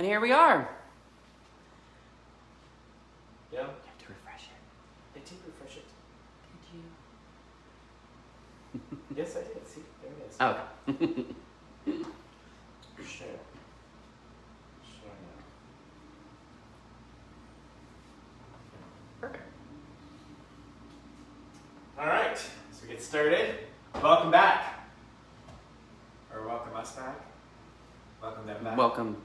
And here we are. Yeah. You have to refresh it. I did refresh it. Did you? Yes, I did. See, there it is. Okay. Share. Share now. Perfect. All right, so we get started. Welcome back. Or welcome us back. Welcome them back. Welcome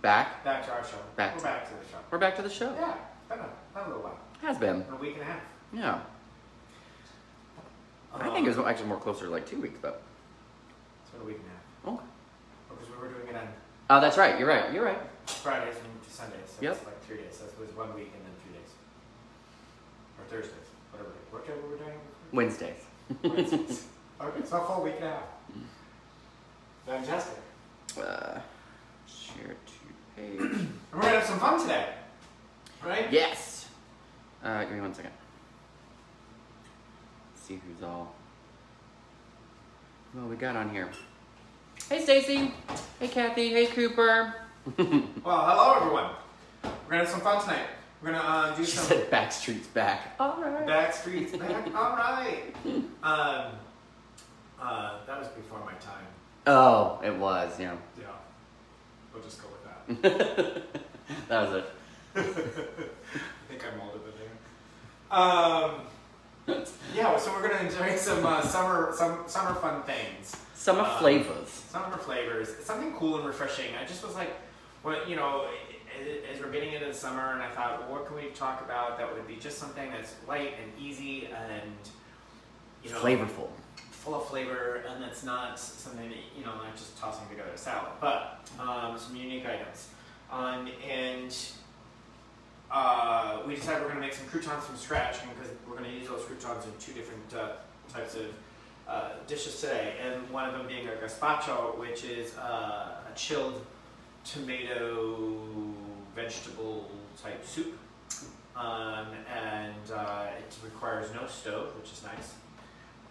back. Back to our show. We're back to the show. We're back to the show. Yeah, been a little while. Has been. A week and a half. Yeah. I think it was actually more closer to like 2 weeks, but. It's been a week and a half. Okay. Because we were doing it on Oh, that's right. You're right. Fridays and Sundays. So Yep. it's like 3 days. So it was 1 week and then 3 days. Or Thursdays. Whatever we're doing. Wednesdays. Wednesdays. Okay, so a full week and a half. Fantastic. Share to page. And we're gonna have some fun today. Right? Yes. Give me 1 second. Let's see who's all. Well, we got on here. Hey, Stacy. Hey, Kathy. Hey, Cooper. Well, hello everyone. We're gonna have some fun tonight. We're gonna do She some said Backstreet's back. All right. back streets back. All right. That was before my time. Oh, it was, yeah. Yeah. We'll just go with that. That was it. I think I'm older than you. Yeah, so we're gonna enjoy some summer fun things. Summer flavors. Summer flavors. It's something cool and refreshing. I just was like, well, you know, as we're getting into the summer, and I thought, well, what can we talk about that would be just something that's light and easy and, you know, Flavorful. full of flavor, and that's not something that, you know, not just tossing together a salad, but some unique items. We decided we're going to make some croutons from scratch, because we're going to use those croutons in 2 different types of dishes today, and one of them being a gazpacho, which is a chilled tomato vegetable type soup, it requires no stove, which is nice.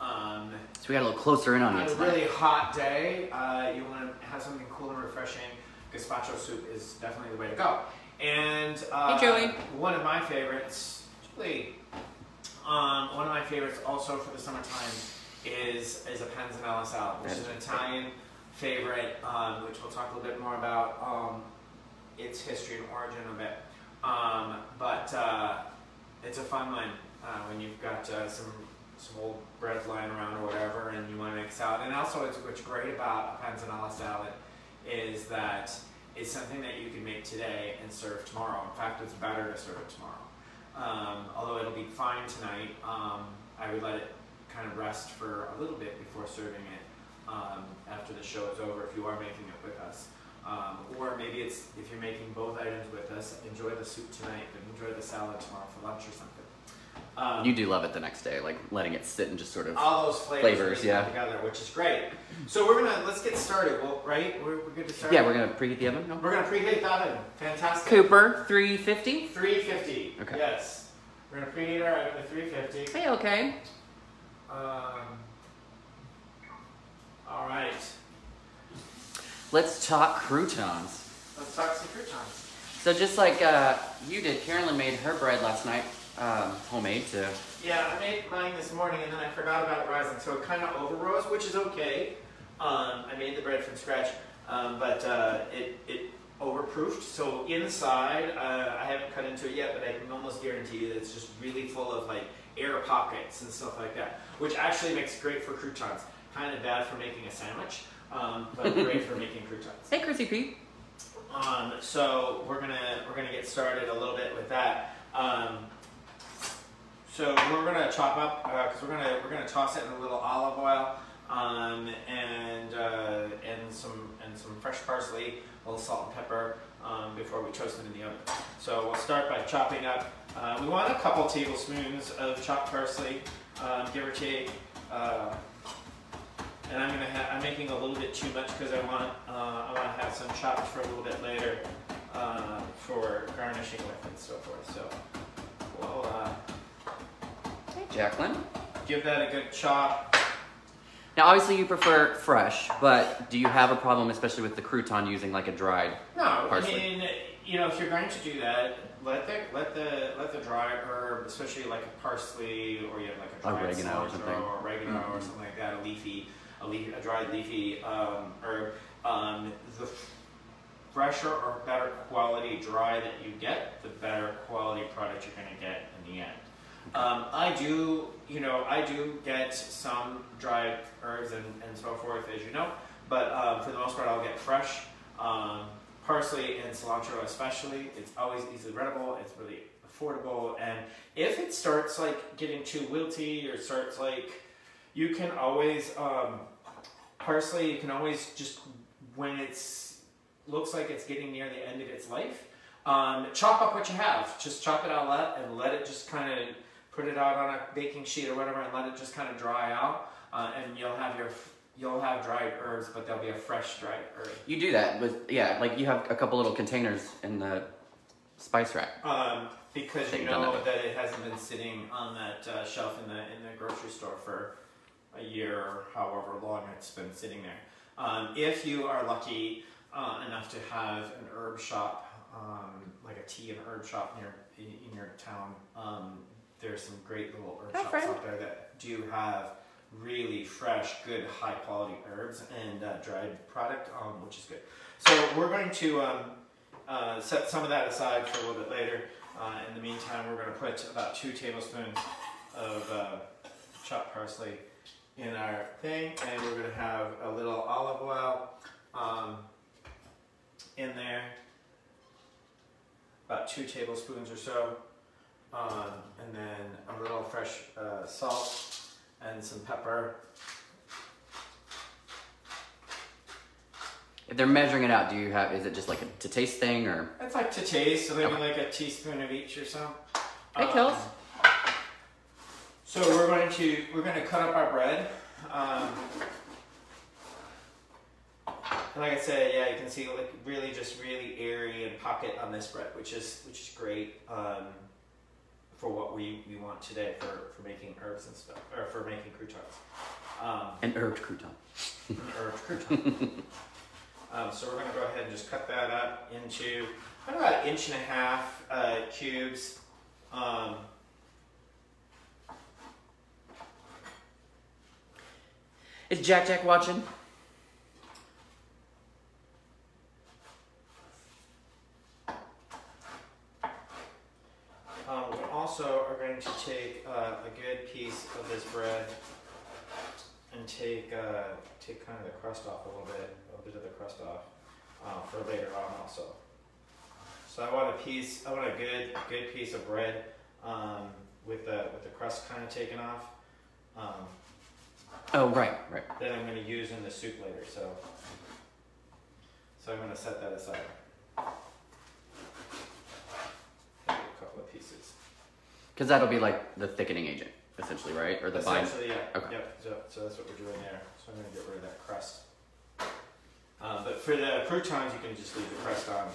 So we got a little closer in on On it a tonight. really hot day, you want to have something cool and refreshing. Gazpacho soup is definitely the way to go. And Hey, Joey. one of my favorites, Julie. One of my favorites also for the summertime is a panzanella salad, which is an Italian favorite, which we'll talk a little bit more about its history and origin a bit. But it's a fun one when you've got some old bread lying around or whatever, and you want to make a salad. And also, what's great about a panzanella salad is that it's something that you can make today and serve tomorrow. In fact, it's better to serve it tomorrow. Although it'll be fine tonight, I would let it kind of rest for a little bit before serving it after the show is over, if you are making it with us. Or maybe if you're making both items with us, enjoy the soup tonight, but enjoy the salad tomorrow for lunch or something. You do love it the next day, like letting it sit and just sort of all those flavors yeah, together, which is great. So let's get started. Well, right? We're good to start. Yeah, we're gonna preheat the oven. No? We're gonna preheat the oven. Fantastic. Cooper, 350. 350. Okay. Yes. We're gonna preheat our oven to 350. Hey, okay. All right. Let's talk croutons. Let's talk some croutons. So just like you did, Carolyn made her bread last night, homemade too. Yeah, I made mine this morning and then I forgot about it rising, so it kind of over-rose, which is okay. I made the bread from scratch, but it overproofed. So inside, I haven't cut into it yet, but I can almost guarantee you that it's just really full of like air pockets and stuff like that, which actually makes it great for croutons. Kind of bad for making a sandwich, but great for making croutons. Hey, Chrissy P. So we're gonna get started a little bit with that. So we're gonna chop up because we're gonna toss it in a little olive oil and some fresh parsley, a little salt and pepper before we toast it in the oven. So we'll start by chopping up. We want a couple tablespoons of chopped parsley, give or take. And I'm making a little bit too much because I want to have some chopped for a little bit later for garnishing with and so forth. So we'll Hey, Jacqueline. give that a good chop. Now, obviously, you prefer fresh, but do you have a problem, especially with the crouton, using like a dried parsley? I mean, you know, if you're going to do that, let the dry herb, especially like a parsley, or you have like a dried oregano or something, or oregano or something like that, a dried leafy herb. The fresher or better quality dry that you get, the better quality product you're going to get in the end. I do get some dried herbs and so forth, as you know, but for the most part, I'll get fresh. Parsley and cilantro especially. It's always easily readable, it's really affordable, and if it starts like getting too wilty or starts like, you can always, parsley, you can always just, when it's, looks like it's getting near the end of its life, chop up what you have. Just chop it all up and let it just kind of, put it out on a baking sheet or whatever and let it just kind of dry out, and you'll have dried herbs, but there'll be a fresh dried herb. You do that with, yeah, like you have a couple little containers in the spice rack. Because you know that it hasn't been sitting on that shelf in the grocery store for a year or however long it's been sitting there. If you are lucky enough to have an herb shop, like a tea and herb shop in your town, there's some great little herb shops out there that do have really fresh, good, high quality herbs and dried product, which is good. So we're going to set some of that aside for a little bit later. In the meantime, we're going to put about 2 tablespoons of chopped parsley in our thing, and we're going to have a little olive oil in there, about 2 tablespoons or so, and then a little fresh salt and some pepper. If they're measuring it out, do you have, is it just like a to taste thing, or? It's like to taste, so maybe like a teaspoon of each or so. It kills. So we're going to cut up our bread. And like I said, yeah, you can see like really airy and pocket on this bread, which is great for what we want today for making herbs and stuff, or for making croutons. An herbed crouton. An herbed crouton. So we're going to go ahead and just cut that up into about 1.5 inch cubes. Is Jack watching? We also are going to take a good piece of this bread and take kind of the crust off a bit of the crust off for later on also. So I want a good piece of bread with the crust kind of taken off. Oh, right. That I'm going to use in the soup later. So I'm going to set that aside. A couple of pieces. Because that'll be like the thickening agent, essentially, right? Or the bind. Essentially, yeah. Okay. Yep. So that's what we're doing there. So I'm going to get rid of that crust. But for the croutons, you can just leave the crust on.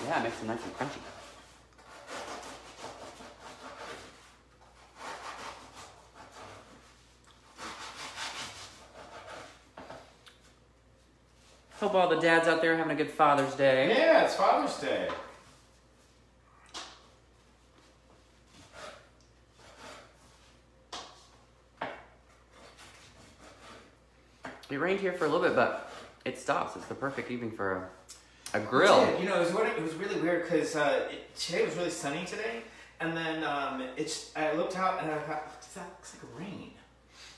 Yeah, it makes them nice and crunchy. Hope all the dads out there are having a good Father's Day. Yeah, it's Father's Day. It rained here for a little bit, but it stops. It's the perfect evening for a grill. You know, it was really weird because today was really sunny today, and then I looked out and I thought, that looks like rain.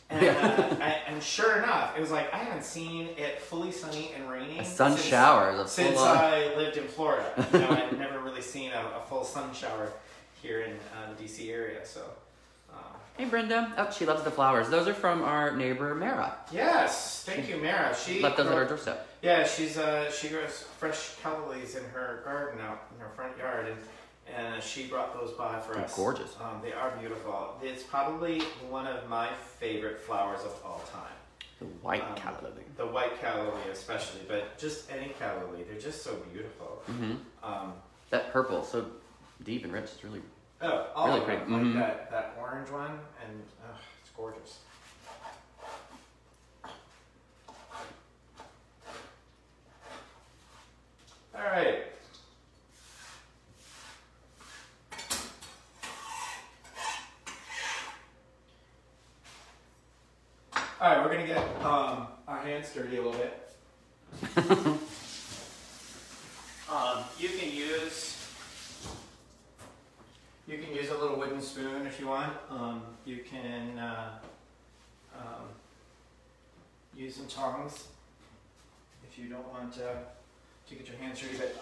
And, and sure enough, it was like I haven't seen it fully sunny and raining. A sun shower. Since I lived in Florida. You know, I'd never really seen a full sun shower here in the DC area. So. Hey Brenda. Oh, she loves the flowers. Those are from our neighbor Mara. Yes, thank you, Mara. She left those at our doorstep. Yeah, she grows fresh calla lilies in her garden out in her front yard, and she brought those by for us. Gorgeous. They are beautiful. It's probably one of my favorite flowers of all time. The white calla lily. The white calla lily especially, but just any calla lily. They're just so beautiful. Mm-hmm. That purple, so deep and rich. It's really Oh, all really of pretty. them. Like that orange one, and it's gorgeous. All right. All right, we're gonna get our hands dirty a little bit. You can use a little wooden spoon if you want. You can use some tongs if you don't want to get your hands dirty. But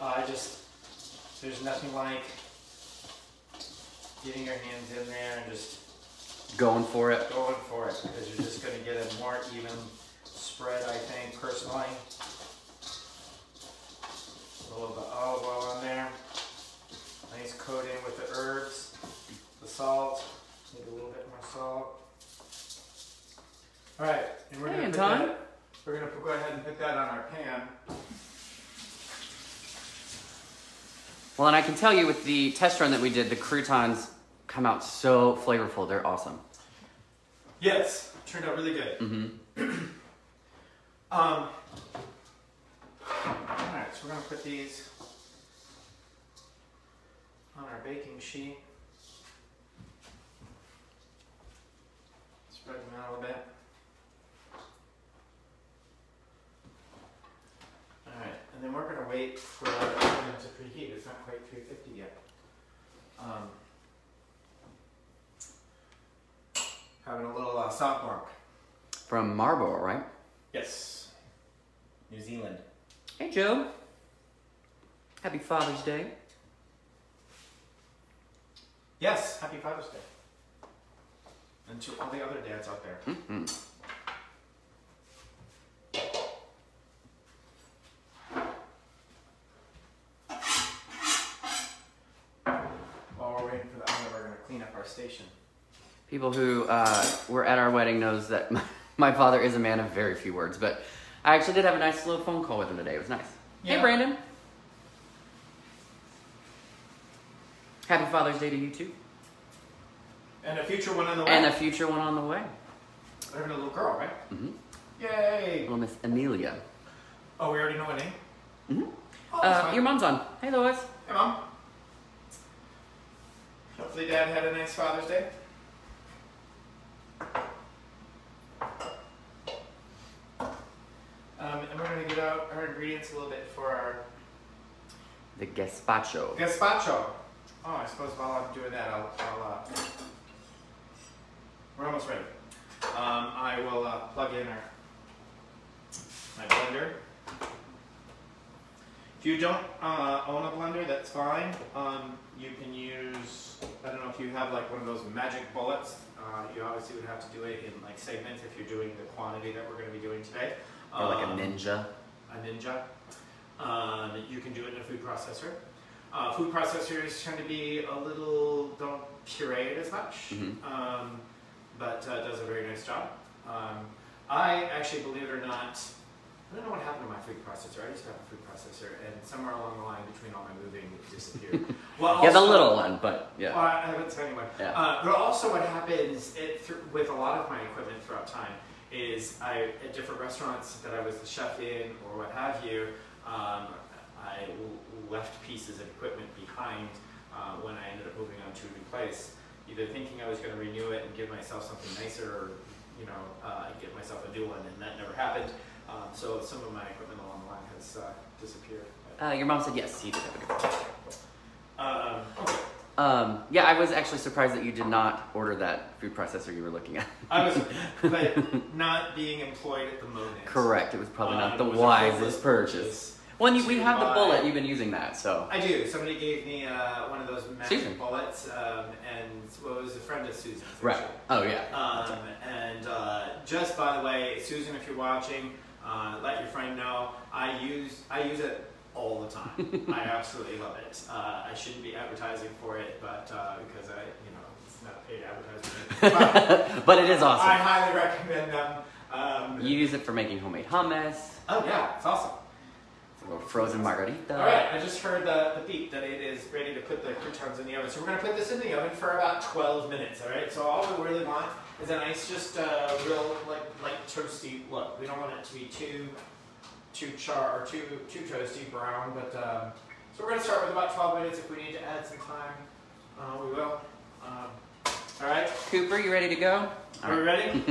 there's nothing like getting your hands in there and just going for it. Going for it, because you're just going to get a more even spread, I think, personally. A little bit of olive oil on there. Nice coating with the herbs, the salt. Maybe a little bit more salt. All right, and we're going to go ahead and put that on our pan. Well, and I can tell you with the test run that we did, the croutons come out so flavorful. They're awesome. Yes, turned out really good. All right, so we're going to put these on our baking sheet. Spread them out a little bit. All right, and then we're going to wait for it to preheat. It's not quite 350 yet. Having a little salt mark. From Marlborough, right? Yes. New Zealand. Hey, Joe. Happy Father's Day. Yes, happy Father's Day. And to all the other dads out there. While we're waiting for the oven, we're going to clean up our station. People who were at our wedding knows that my father is a man of very few words, but I actually did have a nice little phone call with him today. It was nice. Yeah. Hey, Brandon. Happy Father's Day to you, too. And a future one on the way. And a future one on the way. We're having a little girl, right? Yay! Little Miss Amelia. Oh, we already know her name? Your mom's on. Hey, Lois. Hey, Mom. Hopefully Dad had a nice Father's Day. And we're going to get out our ingredients a little bit for the gazpacho. Gazpacho. Oh, I suppose while I'm doing that, we're almost ready. I will plug in my blender. If you don't own a blender, that's fine. You can use, I don't know if you have like one of those magic bullets. You obviously would have to do it in like segments if you're doing the quantity that we're going to be doing today. Or like a Ninja. You can do it in a food processor. Food processors tend to be a little, don't puree it as much, but does a very nice job. I actually, believe it or not, I don't know what happened to my food processor. I used to have a food processor, and somewhere along the line between all my moving, it disappeared. Well, yeah, the little one, but yeah. Well, I haven't seen anyone. Yeah. But also what happens with a lot of my equipment throughout time is at different restaurants that I was the chef in or what have you, I left pieces of equipment behind when I ended up moving on to a new place, either thinking I was going to renew it and give myself something nicer, or get myself a new one, and that never happened. So some of my equipment along the line has disappeared. Your mom said yes, you did have a good one. Okay. Yeah, I was actually surprised that you did not order that food processor you were looking at. I was, but not being employed at the moment. Correct. It was probably not the wisest purchase. Well, we have the bullet. You've been using that, so. I do. Somebody gave me one of those magic bullets, and it was a friend of Susan's. Right. Oh, yeah. And just by the way, Susan, if you're watching, let your friend know. I use it all the time. I absolutely love it. I shouldn't be advertising for it, but because it's not paid advertising. But it is awesome. I highly recommend them. You use it for making homemade hummus. Oh yeah, it's awesome. A little frozen margarita. All right, I just heard the beep that it is ready to put the croutons in the oven. So we're going to put this in the oven for about 12 minutes, all right? So all we really want is a nice, just real light toasty look. We don't want it to be too toasty brown, but so we're going to start with about 12 minutes. If we need to add some time, we will. All right. Cooper, you ready to go? Are we ready?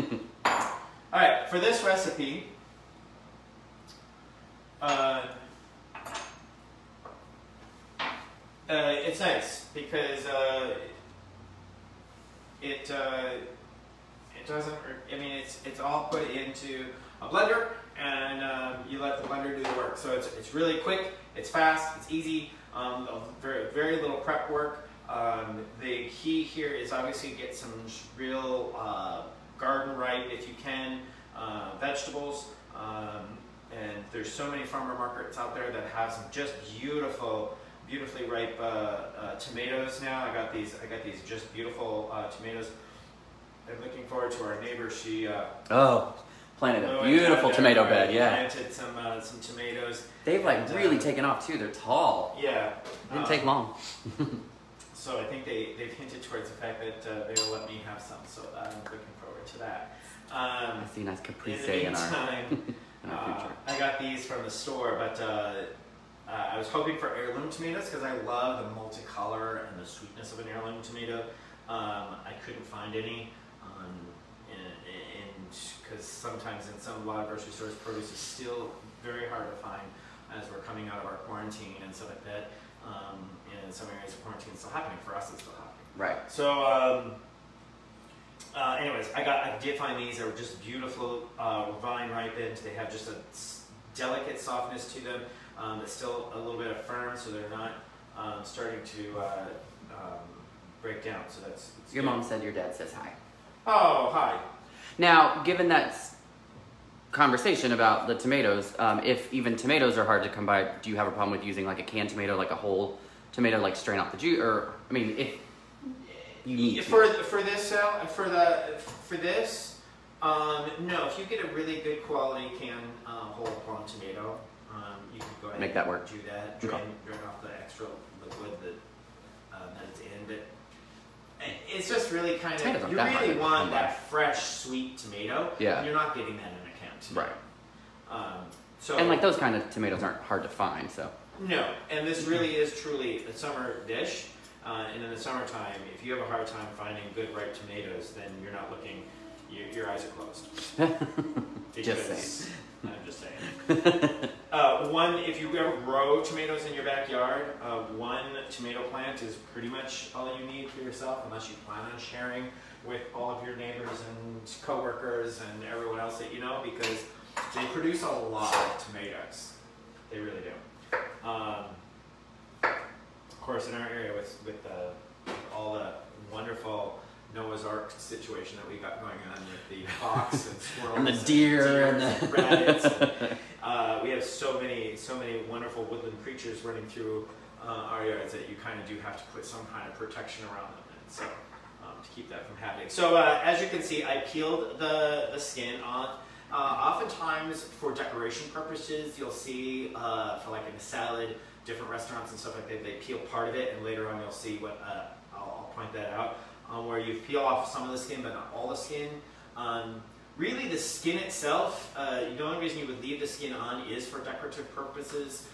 All right, for this recipe, it's nice because it doesn't. I mean, it's all put into a blender, and you let the blender do the work. So it's really quick, it's fast, it's easy. Very little prep work. The key here is obviously get some real garden ripe, if you can, vegetables. And there's so many farmer markets out there that have some just beautifully ripe tomatoes now. I got these just beautiful tomatoes. I'm looking forward to our neighbor. She planted a beautiful tomato bed. Yeah, planted some tomatoes. They've really taken off too. They're tall. Yeah, didn't take long. So I think they've hinted towards the fact that they will let me have some. So I'm looking forward to that. I see a nice caprese in our future. I got these from the store, but I was hoping for heirloom tomatoes because I love the multicolor and the sweetness of an heirloom tomato. I couldn't find any, because sometimes in a lot of grocery stores, produce is still very hard to find as we're coming out of our quarantine and stuff like that. In some areas, quarantine is still happening. For us, it's still happening. Right. So, anyways, I did find these. They were just beautiful, vine ripened. They have just a delicate softness to them. It's still a little bit of firm, so they're not starting to break down. So that's your good. Mom said your dad says hi. Oh, hi. Now, given that conversation about the tomatoes, if even tomatoes are hard to come by, do you have a problem with using like a canned tomato, like a whole tomato, like strain off the juice? Or I mean, if you need to. For this, no. If you get a really good quality canned whole plum tomato, you can go ahead Make that work. Do that. Drain off the extra liquid that it's in. But it's just really kind of, you really want that fresh, sweet tomato. Yeah. And you're not getting that in a canned tomato. Right. And like those kind of tomatoes aren't hard to find, so. No, and this really is truly a summer dish. And in the summertime, if you have a hard time finding good ripe tomatoes, then you're not looking, your eyes are closed. Just saying. I'm just saying. If you ever grow tomatoes in your backyard, one tomato plant is pretty much all you need for yourself, unless you plan on sharing with all of your neighbors and coworkers and everyone else that you know, because they produce a lot of tomatoes. They really do. Of course, in our area with all the wonderful Noah's Ark situation that we got going on with the fox and squirrels and the deer and the rabbits. And, we have so many wonderful woodland creatures running through our yards that you kind of do have to put some kind of protection around them, and so to keep that from happening. So as you can see, I peeled the skin off. Oftentimes, for decoration purposes, you'll see for like in a salad, different restaurants and stuff like that, they peel part of it, and later on you'll see what I'll point that out. Where you peel off some of the skin, but not all the skin. Really, the skin itself, the only reason you would leave the skin on is for decorative purposes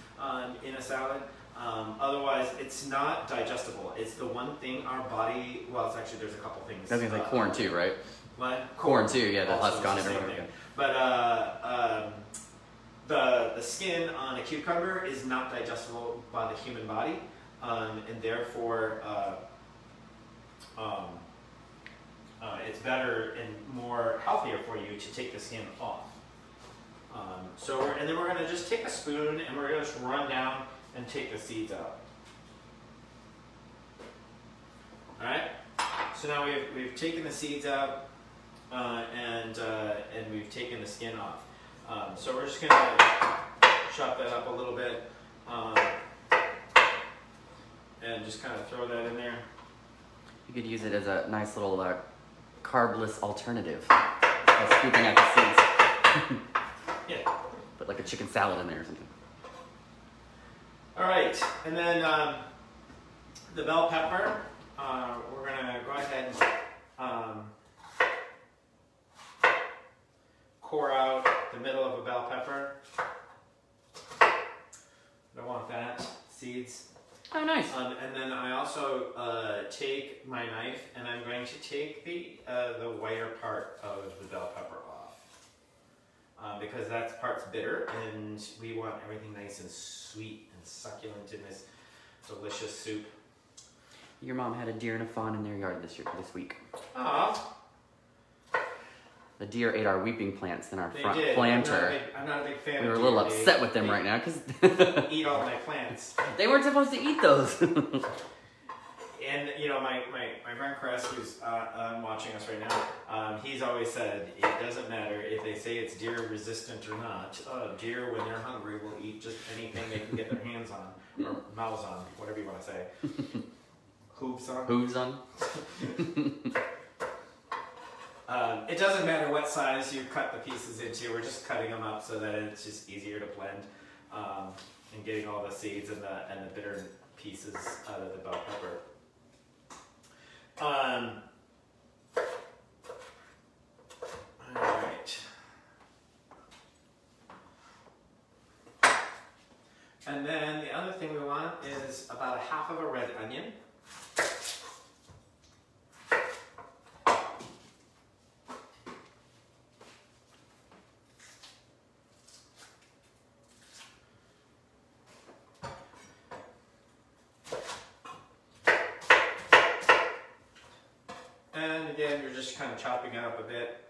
in a salad. Otherwise, it's not digestible. It's the one thing our body, well, it's actually, there's a couple things. I was going to say corn too, right? What? Corn too, yeah, the husk on it or whatever. But the skin on a cucumber is not digestible by the human body, and therefore, it's better and more healthier for you to take the skin off. And then we're going to just take a spoon and we're going to just run down and take the seeds out. All right. So now we've taken the seeds out and we've taken the skin off. So we're just going to chop that up a little bit and just kind of throw that in there. You could use it as a nice little carbless alternative. Scooping out the seeds. Yeah. Put like a chicken salad in there or something. All right, and then the bell pepper. We're gonna go ahead and core out the middle of a bell pepper. Don't want that. Seeds. Oh, nice. And then I also take my knife and I'm going to take the whiter part of the bell pepper off because that part's bitter and we want everything nice and sweet and succulent in this delicious soup. Your mom had a deer and a fawn in their yard this week. Aw. The deer ate our weeping plants in our They front did. planter. I'm not a big fan We of were a little deer. upset with them right now because Eat all my plants. they weren't supposed to eat those. And you know, my friend Chris, who's watching us right now, he's always said it doesn't matter if they say it's deer resistant or not. Deer, when they're hungry, will eat just anything they can get their hands on or mouths on, whatever you want to say. Hooves on. Hooves on. It doesn't matter what size you cut the pieces into. We're just cutting them up so that it's just easier to blend and getting all the seeds and the bitter pieces out of the bell pepper. All right. And then the other thing we want is about a half of a red onion. And again, you're just kind of chopping it up a bit.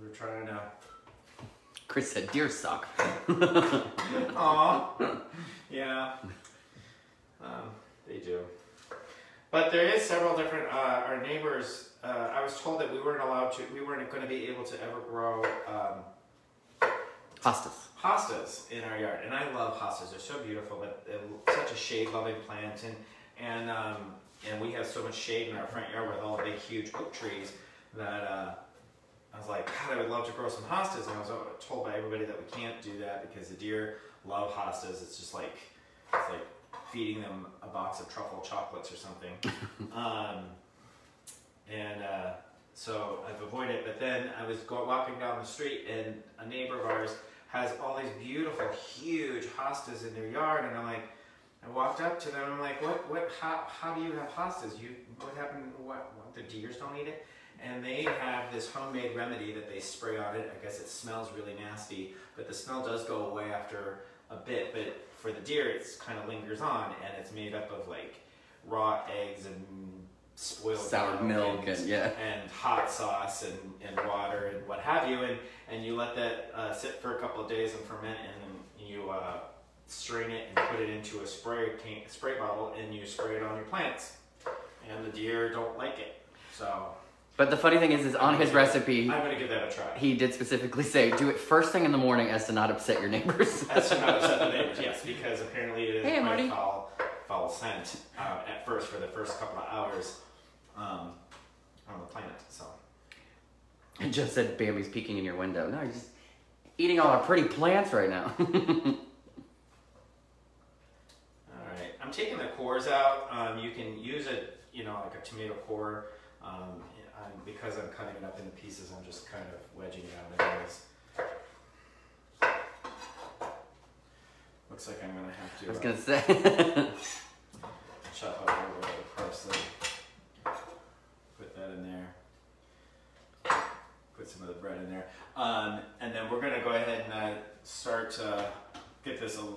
We're trying to... Chris said deer suck. Aw. Yeah. They do. But there is several different, our neighbors, I was told that we weren't going to be able to ever grow hostas in our yard, and I love hostas. They're so beautiful, but they're such a shade-loving plant, and we have so much shade in our front yard with all the big, huge oak trees that I was like, God, I would love to grow some hostas, and I was told by everybody that we can't do that because the deer love hostas. It's just like feeding them a box of truffle chocolates or something, so I've avoided it. But then I was walking down the street, and a neighbor of ours has all these beautiful, huge hostas in their yard, and I walked up to them, and I'm like, how do you have hostas? What happened, the deers don't eat it? And they have this homemade remedy that they spray on it. I guess it smells really nasty, but the smell does go away after a bit, but for the deer, it kind of lingers on, and it's made up of like raw eggs and spoiled sour milk and hot sauce and water and what have you, and you let that sit for a couple of days and ferment, and then you strain it and put it into a spray bottle, and you spray it on your plants, and the deer don't like it. So. But the funny thing is on his recipe, I'm gonna give that a try. He did specifically say, do it first thing in the morning as to not upset your neighbors. As to not upset the neighbors, yes, because apparently it is quite a foul scent at first for the first couple of hours on the planet. So. I just said Bambi's peeking in your window. No, you're just eating all our pretty plants right now. All right, I'm taking the cores out. You can use it, like a tomato core. Because I'm cutting it up into pieces, I'm just kind of wedging it out anyways. Looks like I'm going to have to... I was going to say. Chop up a little bit of parsley. Put that in there. Put some of the bread in there. And then we're going to go ahead and start to get this started.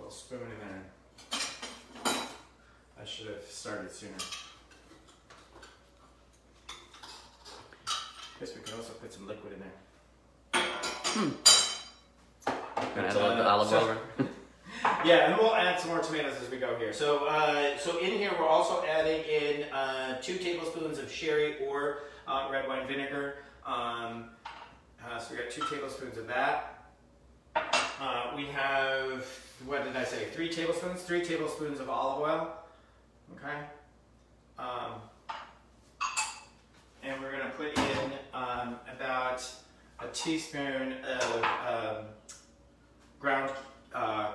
Spoon in there. I should have started sooner. Guess we could also put some liquid in there. Gonna add a little bit of olive oil. Yeah, and we'll add some more tomatoes as we go here. So, so in here we're also adding in 2 tablespoons of sherry or red wine vinegar. So we got 2 tablespoons of that. We have, what did I say, 3 tablespoons? 3 tablespoons of olive oil. Okay. And we're gonna put in about a teaspoon of ground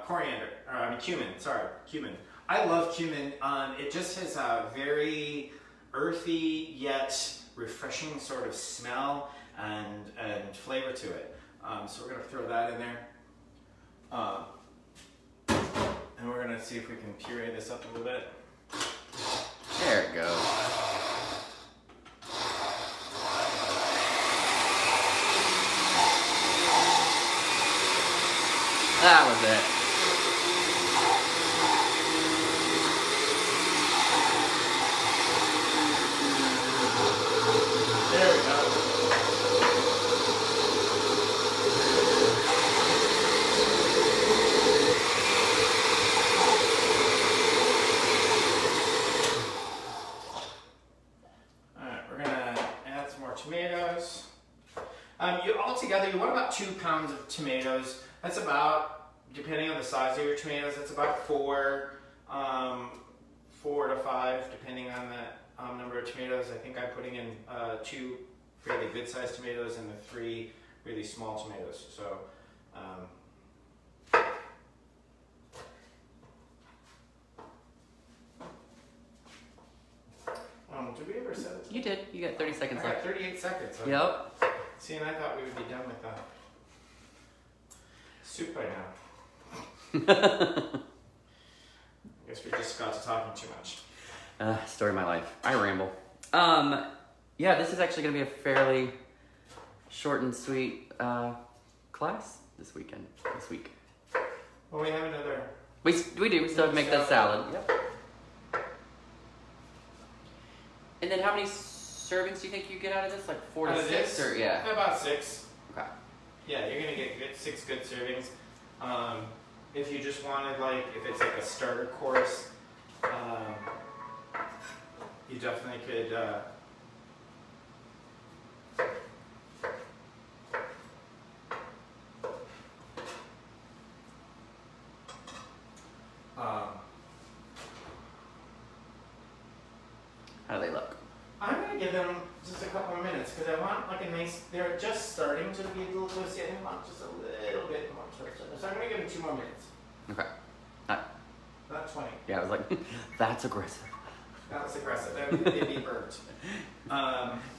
coriander, cumin, cumin. I love cumin. It just has a very earthy yet refreshing sort of smell and flavor to it. So we're gonna throw that in there. And we're gonna see if we can puree this up a little bit. There it goes. That was it. There we go. Alright, we're gonna add some more tomatoes. You want about 2 pounds of tomatoes. That's about, depending on the size of your tomatoes, that's about 4 to 5, depending on the number of tomatoes. I think I'm putting in 2 fairly good sized tomatoes and the 3 really small tomatoes. So, did we ever set it? You did. You got 30 seconds I got left. 38 seconds. Yep. See, and I thought we would be done with soup by now. I guess we just got to talking too much. Story of my life. I ramble. Yeah, this is actually going to be a fairly short and sweet class this week. Well, we have another. We do. We still have to make that salad. Yep. And then how many servings do you think you get out of this? Like 4 to 6? Or, yeah. About 6. Okay. Yeah, you're going to get 6 good servings. If you just wanted, like, if it's like a starter course, you definitely could. How do they look? I'm going to give them just a couple more minutes because I want like a nice, they're just starting to be a little toasty. I want just a little bit more toasted. So I'm going to give them 2 more minutes. Okay. Not 20. Yeah, I was like, that's aggressive. That was aggressive. They'd be burnt.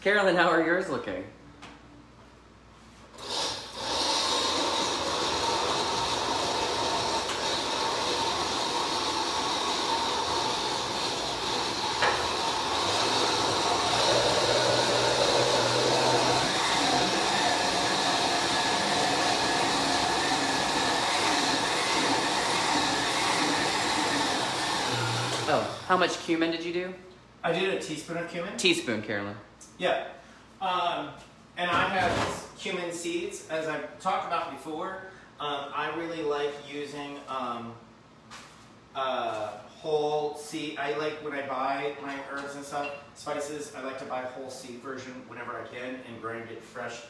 Carolyn, how are yours looking? How much cumin did you do? I did a teaspoon of cumin. Teaspoon, Carolyn. Yeah. And I have cumin seeds, as I've talked about before. I really like using whole seed. I like when I buy my herbs and stuff, spices, I like to buy whole seed version whenever I can and grind it fresh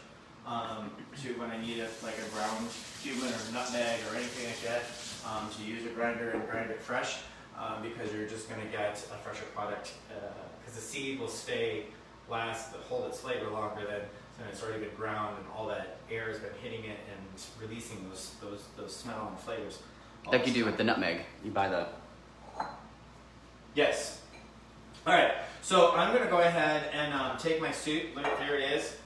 to when I need it, like a ground cumin or nutmeg or anything like that, to use a grinder and grind it fresh. Because you're just going to get a fresher product, because the seed will hold its flavor longer than it's already been ground and all that air has been hitting it and releasing those smell and flavors. Like you do with the nutmeg. You buy the... Yes. All right, so I'm going to go ahead and take my soup, there it is,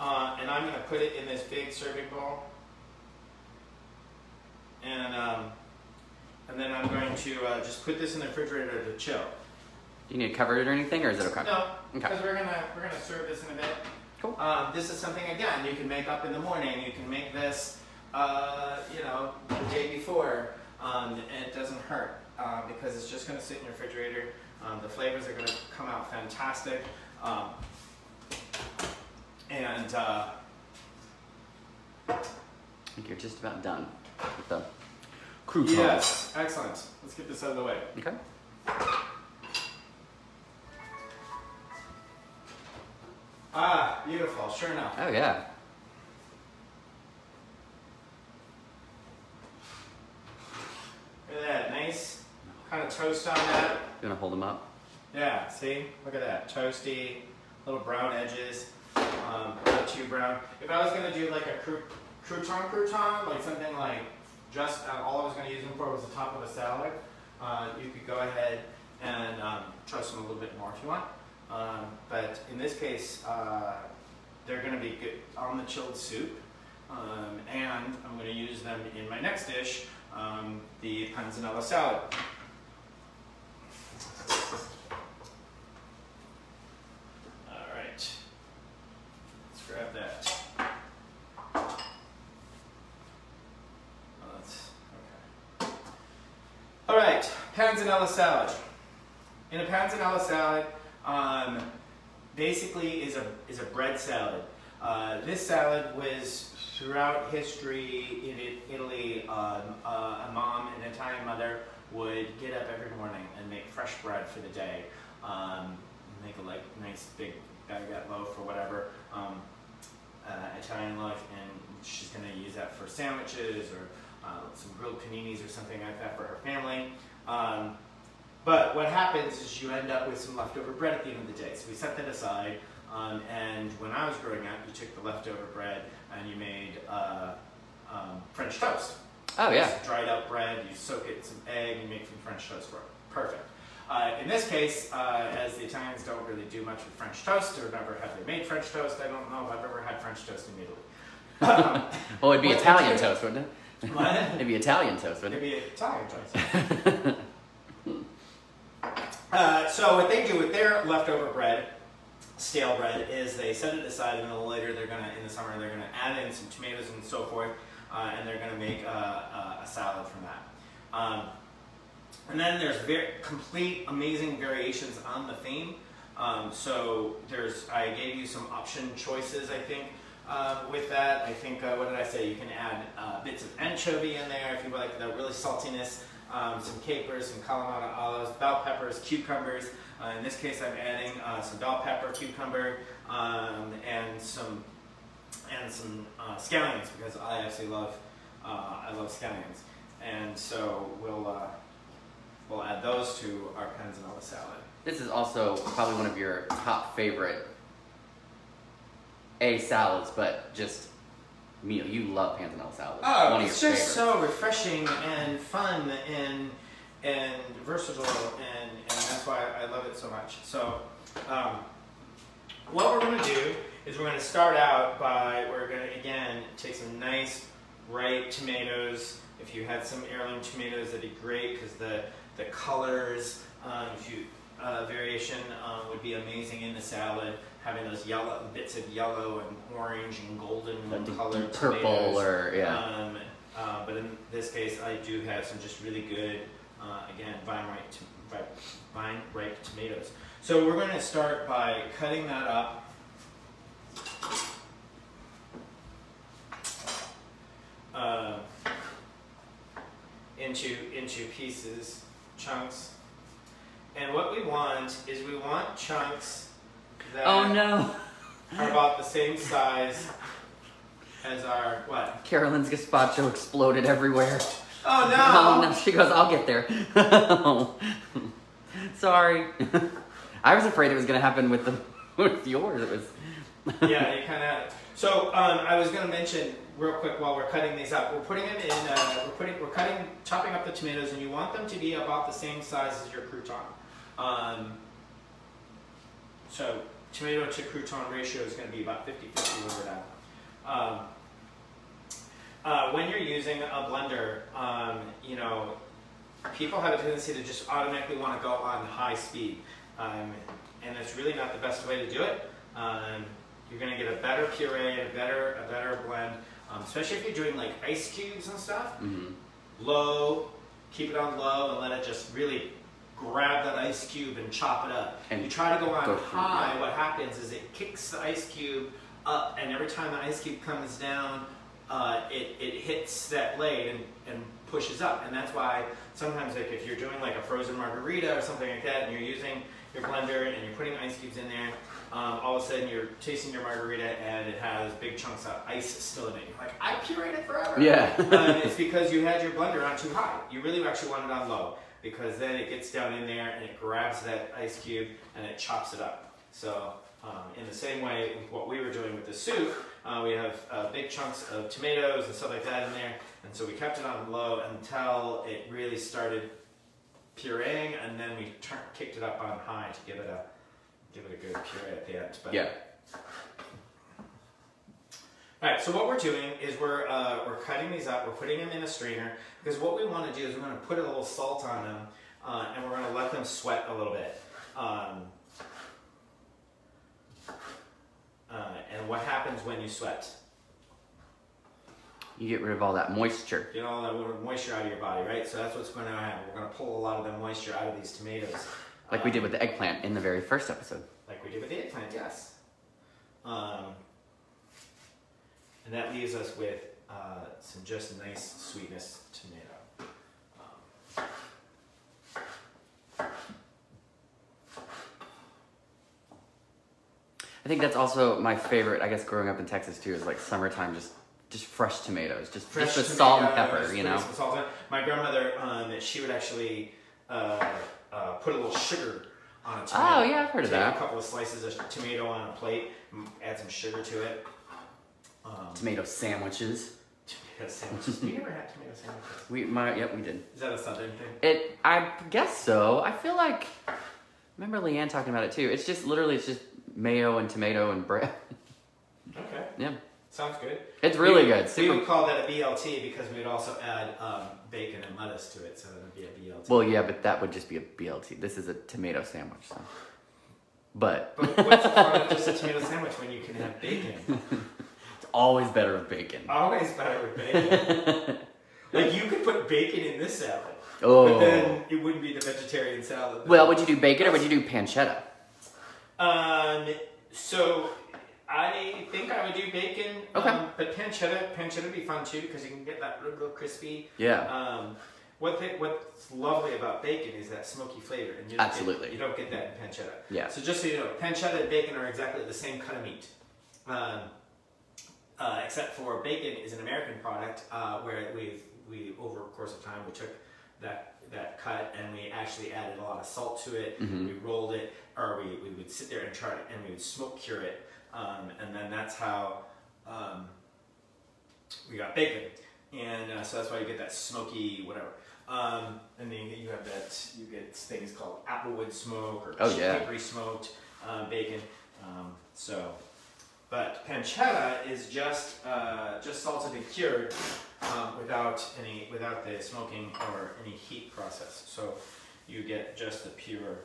and I'm going to put it in this big serving bowl. And then I'm going to just put this in the refrigerator to chill. Do you need to cover it or anything, or is it okay? No, okay. Because we're gonna serve this in a bit. Cool. This is something, again, you can make up in the morning. You can make this, the day before, and it doesn't hurt because it's just gonna sit in your refrigerator. The flavors are gonna come out fantastic, I think you're just about done with the croutons. Yes, excellent. Let's get this out of the way. Okay. Ah, beautiful, sure enough. Oh yeah. Look at that, nice kind of toast on that. You wanna hold them up? Yeah, see? Look at that, toasty, little brown edges, not too brown. If I was gonna do like a crouton, like something like just all I was gonna use them for was the top of a salad, you could go ahead and toast them a little bit more if you want. But in this case, they're gonna be good on the chilled soup. And I'm gonna use them in my next dish, the Panzanella salad. Alright, let's grab that. Okay. Alright, Panzanella salad. In a Panzanella salad, basically is a bread salad. This salad was throughout history in Italy. A mom, an Italian mother, would get up every morning and make fresh bread for the day. Make a nice big baguette loaf or whatever, Italian loaf, and she's going to use that for sandwiches or some grilled paninis or something like that for her family. But what happens is you end up with some leftover bread at the end of the day. So we set that aside, and when I was growing up, you took the leftover bread and you made French toast. Oh yeah. Just dried out bread, you soak it in some egg, and you make some French toast for it. Perfect. In this case, as the Italians don't really do much with French toast, or never have they made French toast, I don't know if I've ever had French toast in Italy. Well, it'd be Italian toast, wouldn't it? What? It'd be Italian toast, wouldn't It'd it? be Italian toast. So what they do with their leftover bread, stale bread, is they set it aside, and then later they're gonna, in the summer, they're gonna add in some tomatoes and so forth, and they're gonna make a salad from that. And then there's complete amazing variations on the theme. So I gave you some option choices, I think, with that. I think, what did I say? You can add bits of anchovy in there if you like the really saltiness. Some capers, some Kalamata olives, bell peppers, cucumbers. In this case, I'm adding some bell pepper, cucumber, and some scallions, because I absolutely love scallions. And so we'll add those to our Panzanella salad. This is also probably one of your top favorite salads, but just meal. You love Panzanella salad. Oh, one of it's your just favorites. so refreshing and fun and versatile, and that's why I love it so much. So what we're going to do is we're going to start out by, we're going to, again, take some nice ripe tomatoes. If you had some heirloom tomatoes, that'd be great, because the colors, variation would be amazing in the salad. Having those yellow bits of yellow and orange and golden colored purple tomatoes. or yeah. But in this case, I do have some just really good, again, vine ripe tomatoes. So we're going to start by cutting that up. Into pieces, chunks. And what we want is we want chunks that Oh no! are about the same size as our, what? Carolyn's gazpacho exploded everywhere. Oh no! Oh no, she goes, I'll get there. Sorry. I was afraid it was going to happen with yours. It was. Yeah, you kind of. So I was going to mention real quick while we're cutting these up. We're putting them in. Chopping up the tomatoes, and you want them to be about the same size as your crouton. So tomato to crouton ratio is going to be about 50-50 when we're done. When you're using a blender, people have a tendency to just automatically want to go on high speed, and it's really not the best way to do it. You're going to get a better puree, a better blend, especially if you're doing like ice cubes and stuff. Mm-hmm. Low, keep it on low, and let it just really grab that ice cube and chop it up. And you try to go on high, what happens is it kicks the ice cube up, and every time the ice cube comes down, it hits that blade and pushes up. And that's why sometimes, like if you're doing like a frozen margarita or something like that, and you're using your blender and you're putting ice cubes in there, all of a sudden you're tasting your margarita and it has big chunks of ice still in it. You're like, I pureed it forever. Yeah. It's because you had your blender on too high. You really actually want it on low, because then it gets down in there and it grabs that ice cube and it chops it up. So in the same way with what we were doing with the soup, we have big chunks of tomatoes and stuff like that in there. And so we kept it on low until it really started pureeing, and then we kicked it up on high to give it a good puree at the end. But, yeah. All right, so what we're doing is we're cutting these up, we're putting them in a strainer, because what we want to do is we're going to put a little salt on them, and we're going to let them sweat a little bit. And what happens when you sweat? You get rid of all that moisture. Get all that moisture out of your body, right? So that's what's going to happen. We're going to pull a lot of the moisture out of these tomatoes. Like we did with the eggplant in the very first episode. Like we did with the eggplant, yes. And that leaves us with some just nice sweetness tomato. I think that's also my favorite, I guess, growing up in Texas too, is like summertime, just fresh tomatoes, just with salt and pepper, you know? Some salt in. My grandmother, she would actually put a little sugar on a tomato. Oh yeah, I've heard of that. A couple of slices of tomato on a plate, add some sugar to it. Tomato sandwiches. Tomato sandwiches. We never had tomato sandwiches. Yep, we did. Is that a Southern thing? I guess so. I feel like, I remember Leanne talking about it too. It's just mayo and tomato and bread. Okay. Yeah. Sounds good. It's really good. We would call that a BLT because we would also add bacon and lettuce to it, so it would be a BLT. Well, yeah, but that would just be a BLT. This is a tomato sandwich, so. But what's the fun of just a tomato sandwich when you can have bacon? It's always better with bacon. Always better with bacon. Like, you could put bacon in this salad, but then it wouldn't be the vegetarian salad. Well, would you do bacon or would you do pancetta? So I think I would do bacon. Okay. But pancetta would be fun too, because you can get that real crispy. Yeah. What's lovely about bacon is that smoky flavor, and you don't get that in pancetta. Yeah. So just so you know, pancetta and bacon are exactly the same kind of meat, except for bacon is an American product, where we over the course of time we took that cut and we actually added a lot of salt to it. Mm-hmm. We rolled it, or we would sit there and try it, and we would smoke cure it, and then that's how we got bacon. And so that's why you get that smoky whatever. And then you get things called applewood smoke or chicory smoked bacon. But pancetta is just salted and cured without the smoking or any heat process. So you get just the pure.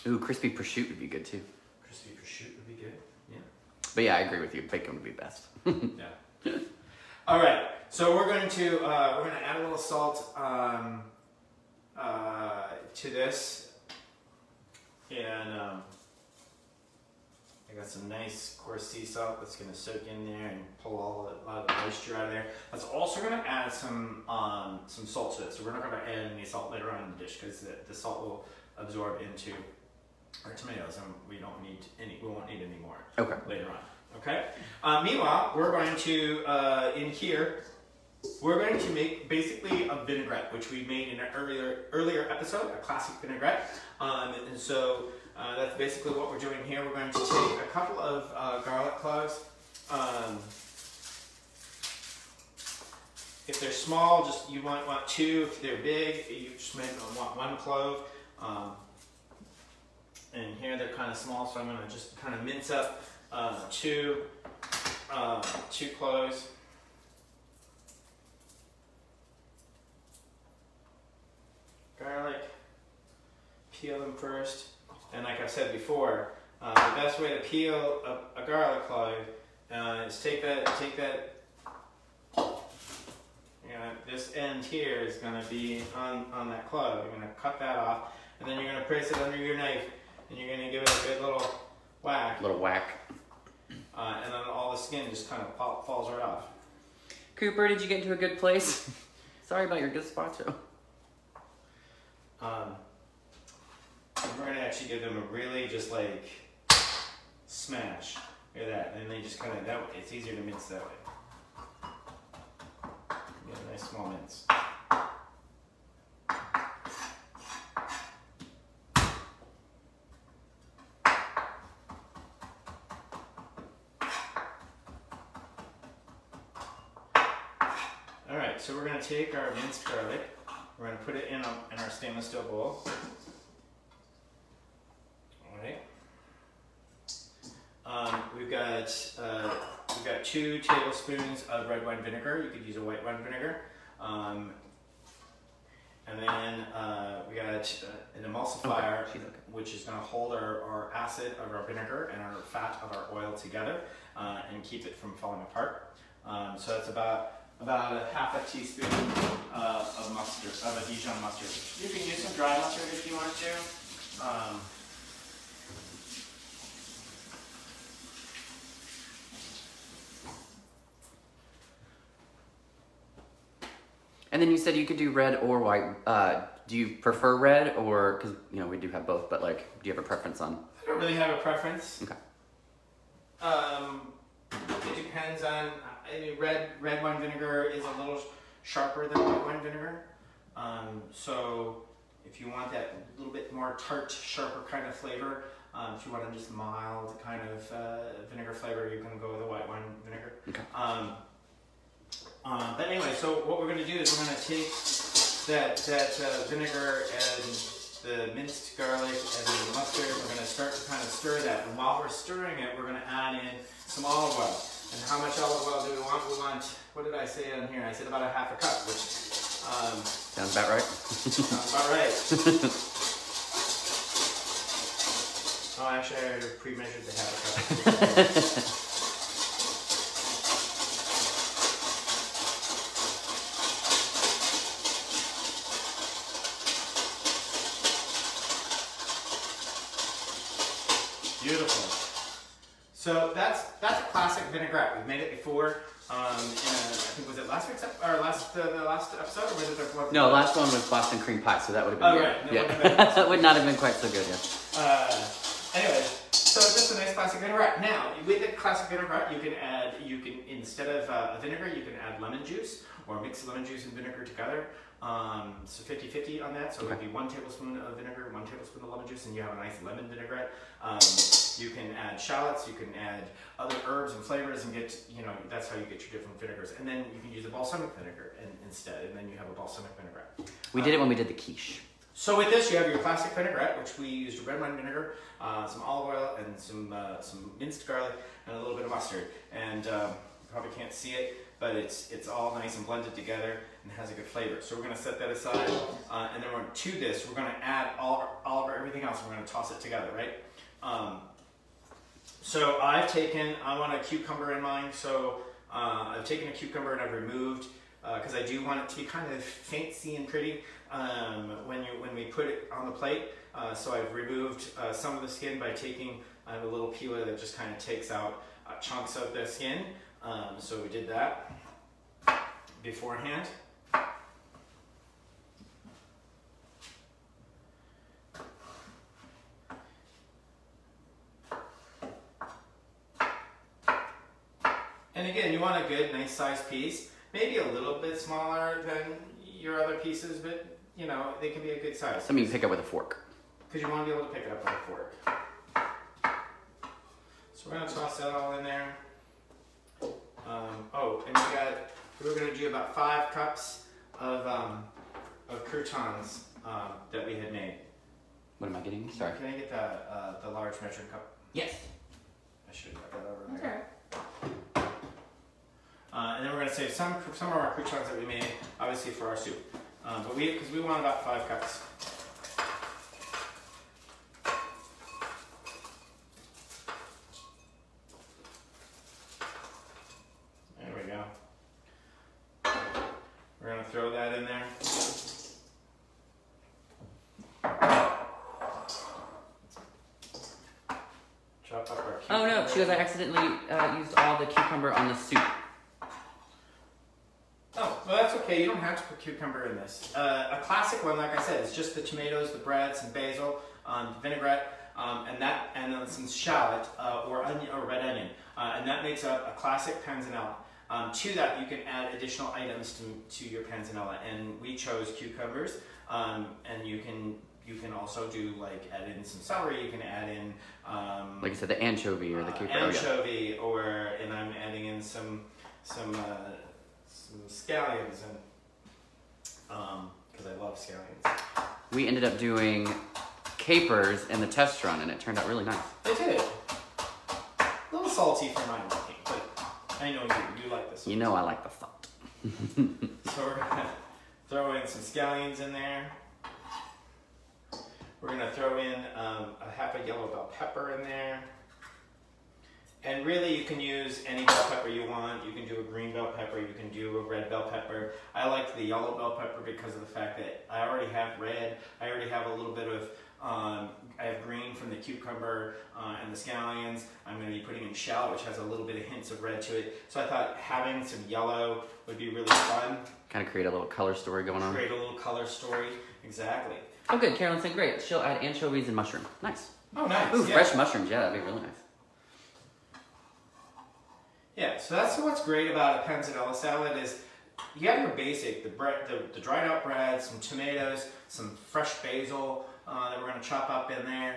Ooh, crispy prosciutto would be good too. Crispy prosciutto would be good. Yeah. But yeah, I agree with you. Bacon would be best. Yeah. All right. So we're going to add a little salt to this, and I got some nice coarse sea salt that's going to soak in there and pull a lot of the moisture out of there. That's also going to add some salt to it. So we're not going to add any salt later on in the dish because the salt will absorb into our tomatoes, and we won't need any more later on. Okay. Meanwhile, we're going to in here. We're going to make basically a vinaigrette, which we made in an earlier episode, a classic vinaigrette. And so that's basically what we're doing here. We're going to take a couple of garlic cloves. If they're small, you want two. If they're big, you just might want one clove. And here they're kind of small, so I'm going to just kind of mince up two cloves. Garlic, peel them first, and like I said before, the best way to peel a garlic clove is take that. This end here is going to be on that clove. You're going to cut that off, and then you're going to place it under your knife, and you're going to give it a good little whack. And then all the skin just kind of falls right off. Cooper, did you get into a good place? Sorry about your gazpacho. We're going to actually give them a really just like smash. Look at that. And then they just kind of, it's easier to mince that way. Get a nice small mince. All right, so we're going to take our minced garlic. We're going to put it in our stainless steel bowl. All right. We've got 2 tablespoons of red wine vinegar. You could use a white wine vinegar. And then we got an emulsifier, which is going to hold our acid of our vinegar and our fat of our oil together and keep it from falling apart. So that's about a half a teaspoon of mustard, of a Dijon mustard. You can use some dry mustard if you want to. And then you said you could do red or white. Do you prefer red, or, because we do have both, but like, do you have a preference on? I don't really have a preference. Okay. It depends on. Red wine vinegar is a little sharper than white wine vinegar. So if you want that little bit more tart, sharper kind of flavor, if you want a just mild kind of vinegar flavor, you can go with a white wine vinegar. Okay. But anyway, so what we're going to do is we're going to take that vinegar and the minced garlic and the mustard. We're going to start to kind of stir that. And while we're stirring it, we're going to add in some olive oil. And how much olive oil do we want? We want, what did I say on here? I said about a half a cup, which... sounds about right. Sounds about right. Oh, actually, I already pre-measured the half a cup. Beautiful. So that's a classic vinaigrette. We've made it before. I think was it last week's or the last episode, or was it the one? No, last one was Boston cream pie, so that would have been right. Yeah, that would not have been quite so good. Yeah. Anyway, so just a nice classic vinaigrette. Now, with the classic vinaigrette, you can instead of vinegar, you can add lemon juice or mix lemon juice and vinegar together. So 50-50 on that. So it would be 1 tablespoon of vinegar, 1 tablespoon of lemon juice, and you have a nice lemon vinaigrette. You can add shallots, you can add other herbs and flavors, and that's how you get your different vinegars. And then you can use a balsamic vinegar instead, and then you have a balsamic vinaigrette. We did it when we did the quiche. So with this, you have your classic vinaigrette, which we used red wine vinegar, some olive oil, and some minced garlic, and a little bit of mustard. And you probably can't see it, but it's all nice and blended together and has a good flavor. So we're going to set that aside, and then to this, we're going to add all of everything else, and we're going to toss it together, right? So I want a cucumber in mind, so I've taken a cucumber and I've removed, because I do want it to be kind of fancy and pretty when we put it on the plate. So I've removed some of the skin by I have a little peeler that just kind of takes out chunks of the skin. So we did that beforehand. And again, you want a good, nice sized piece. Maybe a little bit smaller than your other pieces, but they can be a good size. I mean, pick up with a fork. Because you want to be able to pick it up with a fork. So we're going to toss that all in there. And we're going to do about 5 cups of croutons that we had made. What am I getting? Sorry. Can I get the large measuring cup? Yes. I should have got that over there. Okay. And then we're going to save some of our croutons that we made, obviously for our soup. Because we want about 5 cups. There we go. We're going to throw that in there. Chop up our cucumber. Oh no, she goes, I accidentally used all the cucumber on the soup. Oh, well that's okay. You don't have to put cucumber in this. A classic one, like I said, is just the tomatoes, the bread, some basil, vinaigrette. and then some shallot or onion or red onion, and that makes a classic panzanella. To that, you can add additional items to your panzanella, and we chose cucumbers, and you can also do like add in some celery. You can add in like you said, the anchovy or the cucumber. Anchovy, and I'm adding in some scallions, and because I love scallions. We ended up doing capers in the test run, and it turned out really nice. It did. A little salty for my liking, but I know you like this. You know I like the salt. So we're gonna throw in some scallions in there. We're gonna throw in a half a yellow bell pepper in there. And really, you can use any bell pepper you want. You can do a green bell pepper. You can do a red bell pepper. I like the yellow bell pepper because of the fact that I already have red. I already have a little bit of, I have green from the cucumber and the scallions. I'm going to be putting in shallot, which has a little bit of hints of red to it. So I thought having some yellow would be really fun. Kind of create a little color story going on. Create a little color story, exactly. Oh, good. Carolyn said great. She'll add anchovies and mushroom. Nice. Oh, nice. Ooh, yeah. Fresh mushrooms. Yeah, that'd be really nice. Yeah, so that's what's great about a panzanella salad is you have your basic, the bread, the dried out bread, some tomatoes, some fresh basil that we're going to chop up in there,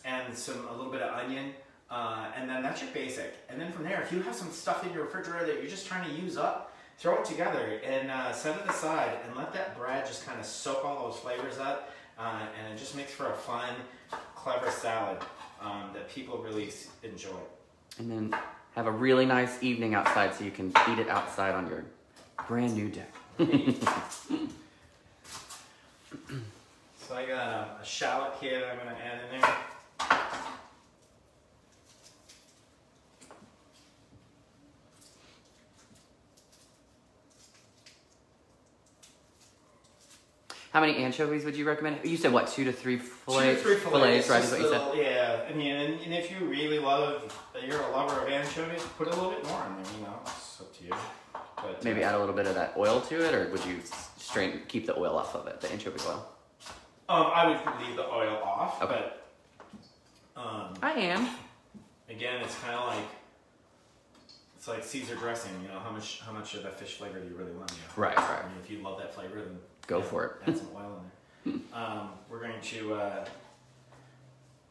and a little bit of onion, and then that's your basic. And then from there, if you have some stuff in your refrigerator that you're just trying to use up, throw it together and set it aside and let that bread just kind of soak all those flavors up, and it just makes for a fun, clever salad that people really enjoy. And then have a really nice evening outside so you can eat it outside on your brand new deck. So I got a shallot here that I'm going to add in there. How many anchovies would you recommend? You said what, 2 to 3 fillets? 2 to 3 fillets, right? Is what you said. Yeah, I mean, and if you really you're a lover of anchovies, put a little bit more in there. You know, it's up to you. But Maybe add a little bit of that oil to it, or would you straight keep the oil off of it, the anchovy oil? I would leave the oil off, okay. But I am. Again, it's kind of like it's like Caesar dressing. You know, how much of that fish flavor do you really want? Right. I mean, if you love that flavor, then go for it. Add some oil in there. We're going to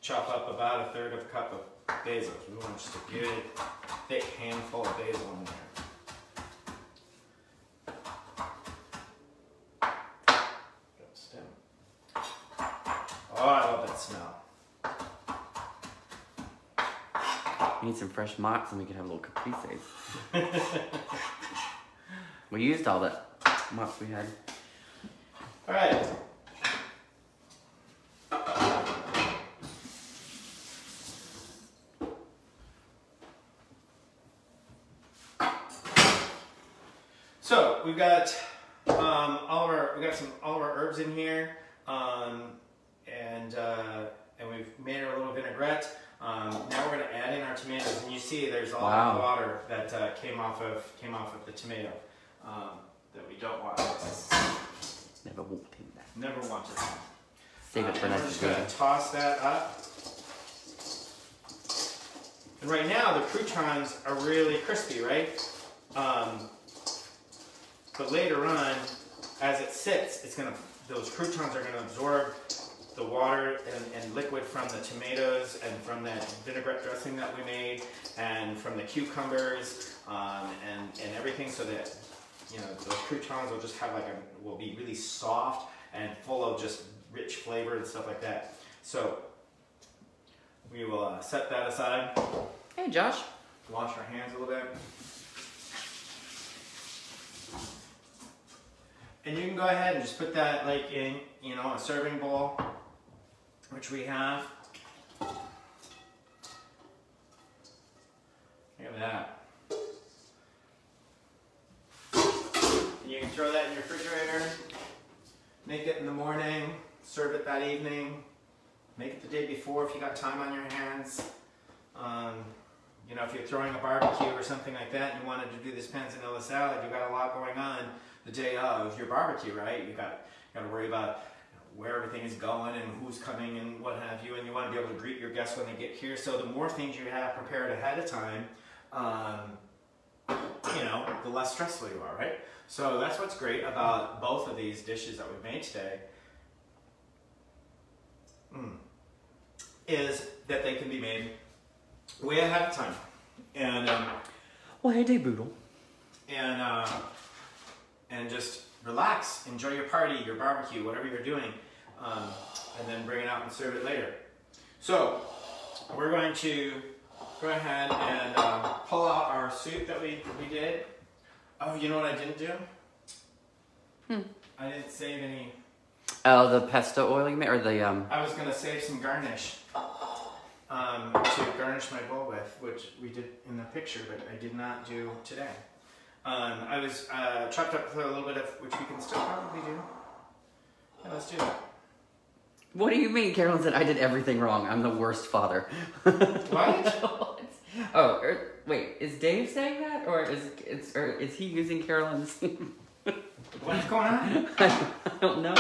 chop up about a third of a cup of basil. We want just a good thick handful of basil in there. Stem. Oh, I love that smell. We need some fresh mozz and we can have a little caprices. We used all that mozz we had. All right. So we've got all of our herbs in here, and we've made our little vinaigrette. Now we're going to add in our tomatoes, and you see there's all that water that came off of the tomato that we don't want. Never wanted that. Never wanted that. Save it for next. We're just going to toss that up. And right now the croutons are really crispy, right? But later on, as it sits, those croutons are going to absorb the water and liquid from the tomatoes and from that vinaigrette dressing that we made and from the cucumbers and everything, so that those croutons will just have will be really soft and full of just rich flavor and stuff like that. So we will set that aside. Hey, Josh. Wash our hands a little bit. And you can go ahead and just put that in, a serving bowl, which we have. Look at that. And you can throw that in your refrigerator, make it in the morning, serve it that evening, make it the day before if you got time on your hands. If you're throwing a barbecue or something like that and you wanted to do this panzanella salad, you've got a lot going on the day of your barbecue, right? You've got to worry about where everything is going and who's coming and what have you, and you want to be able to greet your guests when they get here. So the more things you have prepared ahead of time, you know, the less stressful you are, right? So that's what's great about both of these dishes that we've made today, is that they can be made way ahead of time. And well, hey, Boodle. And just relax, enjoy your party, your barbecue, whatever you're doing, and then bring it out and serve it later. So we're going to go ahead and pull out our soup that we did. Oh, you know what I didn't do? I didn't save any. Oh, the pesto oil you made, or the I was gonna save some garnish to garnish my bowl with, which we did in the picture, but I did not do today. I was chopped up with a little bit of, which we can still probably do. Yeah, let's do that. What do you mean? Carolyn said I did everything wrong. I'm the worst father. What? Oh, wait. Is Dave saying that, or is he using Carolyn's? What's going on? I don't know.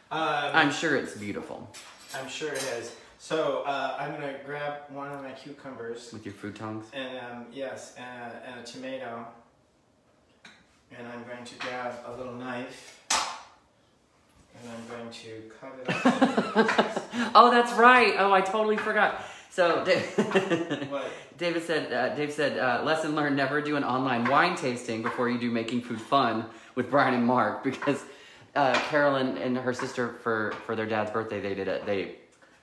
I'm sure it's beautiful. I'm sure it is. So I'm gonna grab one of my cucumbers With your food tongs? and yes, and a tomato, and I'm going to grab a little knife, and I'm going to cut it up. Oh, that's right. Oh, I totally forgot. So, What? Dave said, lesson learned: never do an online wine tasting before you do making food fun with Brian and Mark, because Carolyn and her sister for their dad's birthday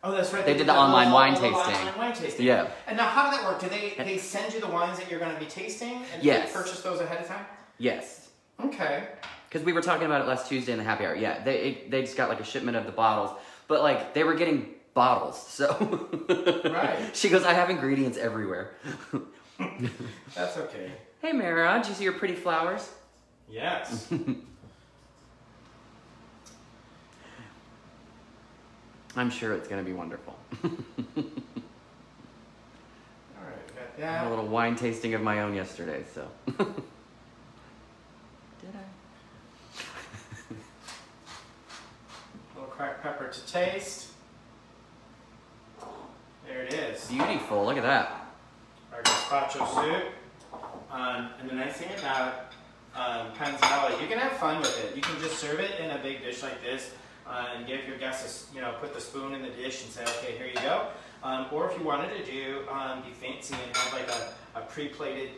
Oh, that's right. They did the online wine tasting. Online wine tasting. Yeah. And now, how did that work? Do they send you the wines that you're going to be tasting, and Yes. you purchase those ahead of time? Yes. Okay. Because we were talking about it last Tuesday in the happy hour. Yeah, they just got like a shipment of the bottles, but like they were getting bottles. So Right. She goes, I have ingredients everywhere. That's okay. Hey Mara, did you see your pretty flowers? Yes. I'm sure it's gonna be wonderful. All right, got I had that. a little wine tasting of my own yesterday, so. Did I? A little cracked pepper to taste. There it is. Beautiful, look at that. Our gazpacho soup. And the nice thing about panzanella, you can have fun with it. You can just serve it in a big dish like this and give your guests, put the spoon in the dish and say, okay, here you go. Or if you wanted to do, be fancy and have like a pre-plated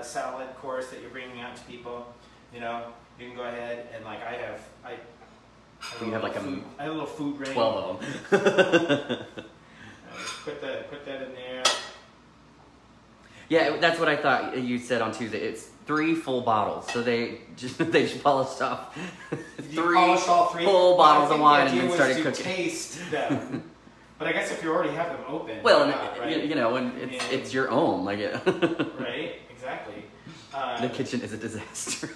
salad course that you're bringing out to people, you can go ahead and like I have a little food range. 12 of them. Put that in there. Yeah, that's what I thought you said on Tuesday. It's 3 full bottles, so they just polished off Polished all 3 full bottles of wine and then started to cooking. Taste them. But I guess if you already have them open, Well, right? and it's your own, like it. Right, exactly. The kitchen is a disaster.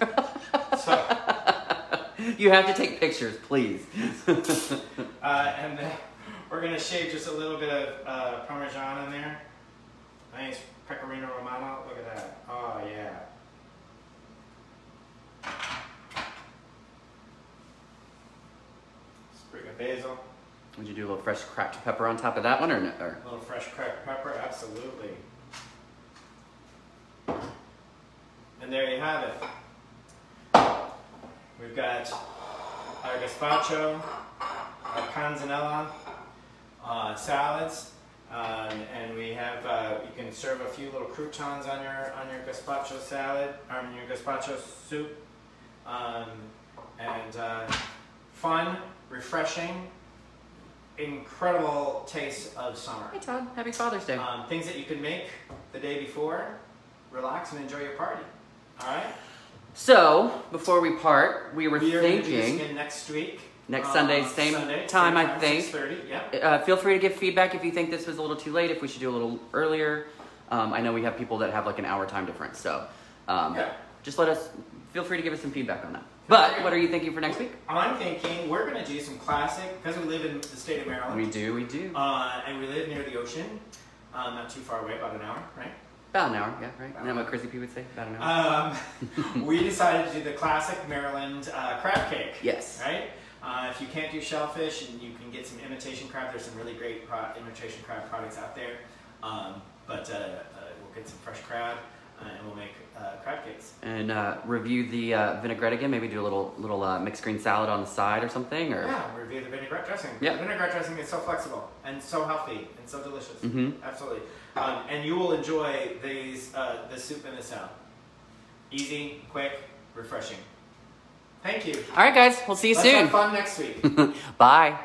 So, you have to take pictures, please. and then we're gonna shave just a little bit of Parmesan in there. Nice pecorino romano. Look at that. Oh yeah. Sprig of basil. Would you do a little fresh cracked pepper on top of that one, or no? Or? A little fresh cracked pepper, absolutely. And there you have it. We've got our gazpacho, our panzanella salads, and we have you can serve a few little croutons on your gazpacho salad, on your gazpacho soup, and fun, refreshing, incredible taste of summer. Hey Todd, happy Father's Day. Things that you can make the day before, relax and enjoy your party. All right. So before we part, we were We are going to do thinking this again next week. next Sunday, same Sunday, time, same I think. 6:30. Yeah. Feel free to give feedback if you think this was a little too late. If we should do a little earlier. I know we have people that have like an hour time difference, so just feel free to give us some feedback on that. But what are you thinking for next week? I'm thinking we're going to do some classic, because we live in the state of Maryland. We do. And we live near the ocean, not too far away, about an hour, right? About an hour, yeah, right? Isn't that what Chrissy P would say? About an hour. We decided to do the classic Maryland crab cake. Yes. Right? If you can't do shellfish, and you can get some imitation crab, there's some really great imitation crab products out there. But we'll get some fresh crab, and we'll make crab cakes. And review the vinaigrette again. Maybe do a little mixed green salad on the side or something. Or yeah, review the vinaigrette dressing. Yeah, the vinaigrette dressing is so flexible and so healthy and so delicious. Mm-hmm. Absolutely. And you will enjoy these the soup and the salad. Easy, quick, refreshing. Thank you. All right, guys. We'll see you soon. Let's have fun next week. Bye.